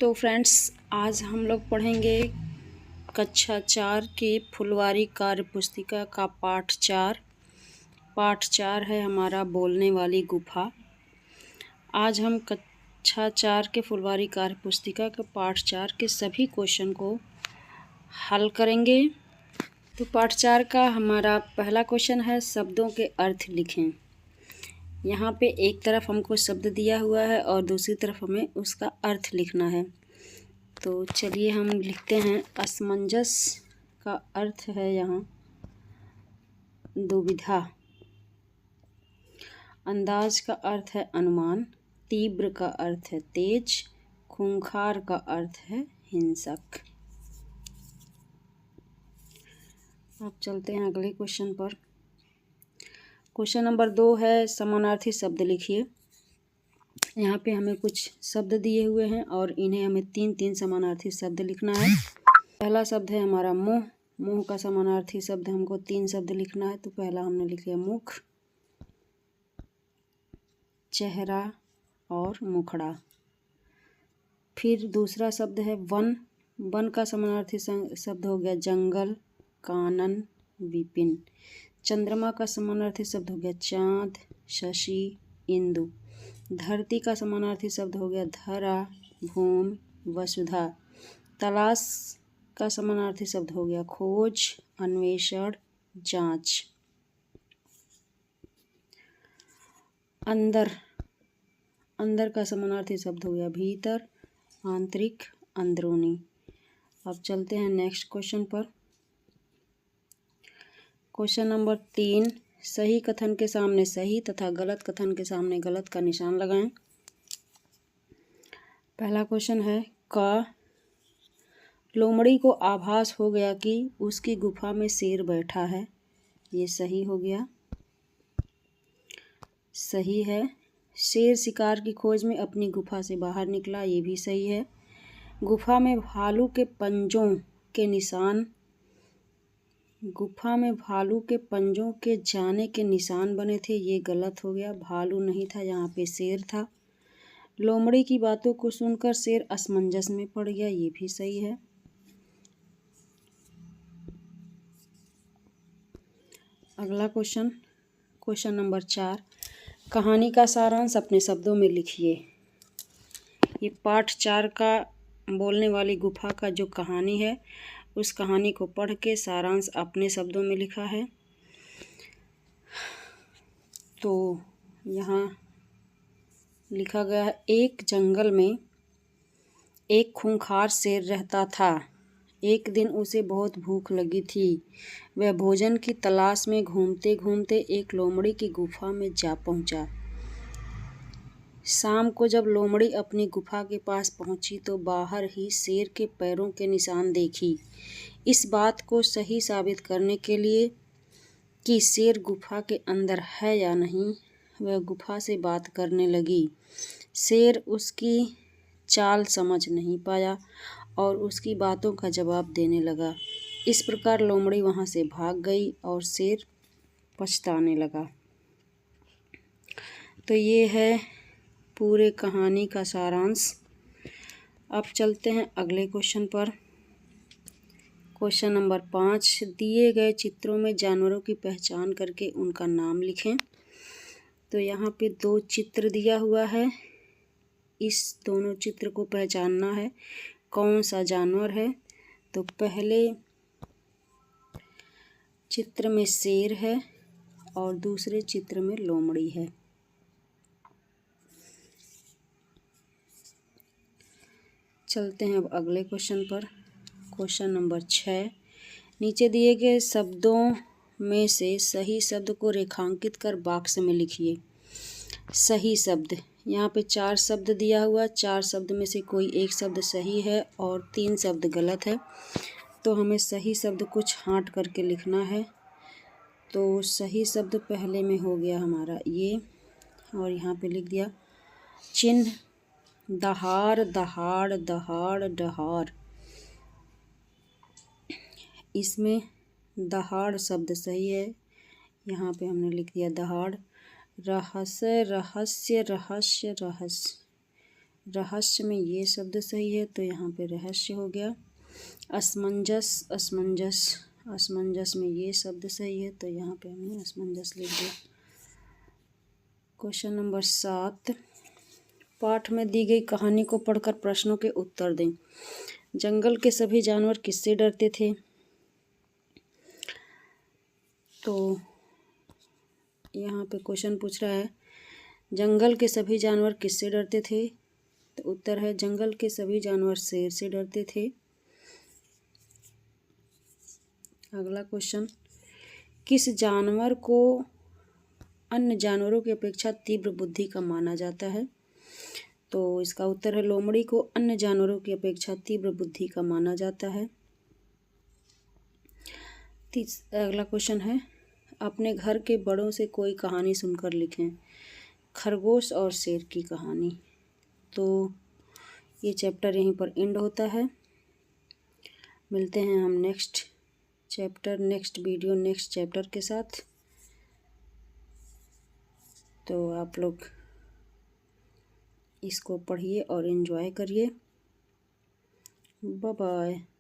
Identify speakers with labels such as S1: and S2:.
S1: तो फ्रेंड्स, आज हम लोग पढ़ेंगे कक्षा 4 की फुलवारी कार्य पुस्तिका का पाठ 4। पाठ 4 है हमारा बोलने वाली गुफा। आज हम कक्षा 4 के फुलवारी कार्य पुस्तिका के पाठ 4 के सभी क्वेश्चन को हल करेंगे। तो पाठ 4 का हमारा पहला क्वेश्चन है, शब्दों के अर्थ लिखें। यहाँ पे एक तरफ हमको शब्द दिया हुआ है और दूसरी तरफ हमें उसका अर्थ लिखना है। तो चलिए हम लिखते हैं। असमंजस का अर्थ है यहाँ दुविधा। अंदाज का अर्थ है अनुमान। तीव्र का अर्थ है तेज। खूंखार का अर्थ है हिंसक। अब चलते हैं अगले क्वेश्चन पर। क्वेश्चन नंबर 2 है, समानार्थी शब्द लिखिए। यहाँ पे हमें कुछ शब्द दिए हुए हैं और इन्हें हमें 3-3 समानार्थी शब्द लिखना है। पहला शब्द है हमारा मुँह। मुँह का समानार्थी शब्द हमको 3 शब्द लिखना है। तो पहला हमने लिख लिया मुख, चेहरा और मुखड़ा। फिर दूसरा शब्द है वन। वन का समानार्थी शब्द हो गया जंगल, कानन, विपिन। चंद्रमा का समानार्थी शब्द हो गया चाँद, शशि, इंदु। धरती का समानार्थी शब्द हो गया धरा, भूमि, वसुधा। तलाश का समानार्थी शब्द हो गया खोज, अन्वेषण, जांच। अंदर, अंदर का समानार्थी शब्द हो गया भीतर, आंतरिक, अंदरूनी। अब चलते हैं नेक्स्ट क्वेश्चन पर। क्वेश्चन नंबर 3, सही कथन के सामने सही तथा गलत कथन के सामने गलत का निशान लगाएं। पहला क्वेश्चन है, क लोमड़ी को आभास हो गया कि उसकी गुफा में शेर बैठा है। ये सही हो गया, सही है। शेर शिकार की खोज में अपनी गुफा से बाहर निकला। ये भी सही है। गुफा में भालू के पंजों के निशान, गुफा में भालू के पंजों के जाने के निशान बने थे। ये गलत हो गया, भालू नहीं था, यहाँ पे शेर था। लोमड़ी की बातों को सुनकर शेर असमंजस में पड़ गया। ये भी सही है। अगला क्वेश्चन, क्वेश्चन नंबर 4, कहानी का सारांश अपने शब्दों में लिखिए। ये पाठ 4 का बोलने वाली गुफा का जो कहानी है, उस कहानी को पढ़ के सारांश अपने शब्दों में लिखा है। तो यहाँ लिखा गया है, एक जंगल में एक खूंखार शेर रहता था। एक दिन उसे बहुत भूख लगी थी। वह भोजन की तलाश में घूमते घूमते एक लोमड़ी की गुफा में जा पहुंचा। शाम को जब लोमड़ी अपनी गुफा के पास पहुंची तो बाहर ही शेर के पैरों के निशान देखी। इस बात को सही साबित करने के लिए कि शेर गुफा के अंदर है या नहीं, वह गुफा से बात करने लगी। शेर उसकी चाल समझ नहीं पाया और उसकी बातों का जवाब देने लगा। इस प्रकार लोमड़ी वहाँ से भाग गई और शेर पछताने लगा। तो ये है पूरे कहानी का सारांश। अब चलते हैं अगले क्वेश्चन पर। क्वेश्चन नंबर 5, दिए गए चित्रों में जानवरों की पहचान करके उनका नाम लिखें। तो यहाँ पे 2 चित्र दिया हुआ है। इस दोनों चित्र को पहचानना है कौन सा जानवर है। तो पहले चित्र में शेर है और दूसरे चित्र में लोमड़ी है। चलते हैं अब अगले क्वेश्चन पर। क्वेश्चन नंबर 6, नीचे दिए गए शब्दों में से सही शब्द को रेखांकित कर बॉक्स में लिखिए। सही शब्द, यहाँ पे 4 शब्द दिया हुआ। 4 शब्द में से कोई एक शब्द सही है और 3 शब्द गलत है। तो हमें सही शब्द को छांट करके लिखना है। तो सही शब्द पहले में हो गया हमारा ये, और यहाँ पे लिख दिया चिन्ह, दहाड़, दहाड़, दहाड़, डहार। इसमें दहाड़ शब्द सही है, यहाँ पे हमने लिख दिया दहाड़। रहस्य, रहस्य, रहस्य, रहस्य। रहस्य में ये शब्द सही है तो यहाँ पे रहस्य हो गया। असमंजस, असमंजस, असमंजस में ये शब्द सही है तो यहाँ पे हमने असमंजस लिख दिया। क्वेश्चन नंबर 7, पाठ में दी गई कहानी को पढ़कर प्रश्नों के उत्तर दें। जंगल के सभी जानवर किससे डरते थे? तो यहाँ पे क्वेश्चन पूछ रहा है जंगल के सभी जानवर किससे डरते थे? तो उत्तर है जंगल के सभी जानवर शेर से डरते थे। अगला क्वेश्चन, किस जानवर को अन्य जानवरों की अपेक्षा तीव्र बुद्धि का माना जाता है? तो इसका उत्तर है लोमड़ी को अन्य जानवरों की अपेक्षा तीव्र बुद्धि का माना जाता है। अगला क्वेश्चन है अपने घर के बड़ों से कोई कहानी सुनकर लिखें। खरगोश और शेर की कहानी। तो ये चैप्टर यहीं पर एंड होता है। मिलते हैं हम नेक्स्ट वीडियो नेक्स्ट चैप्टर के साथ। तो आप लोग इसको पढ़िए और एंजॉय करिए। Bye bye.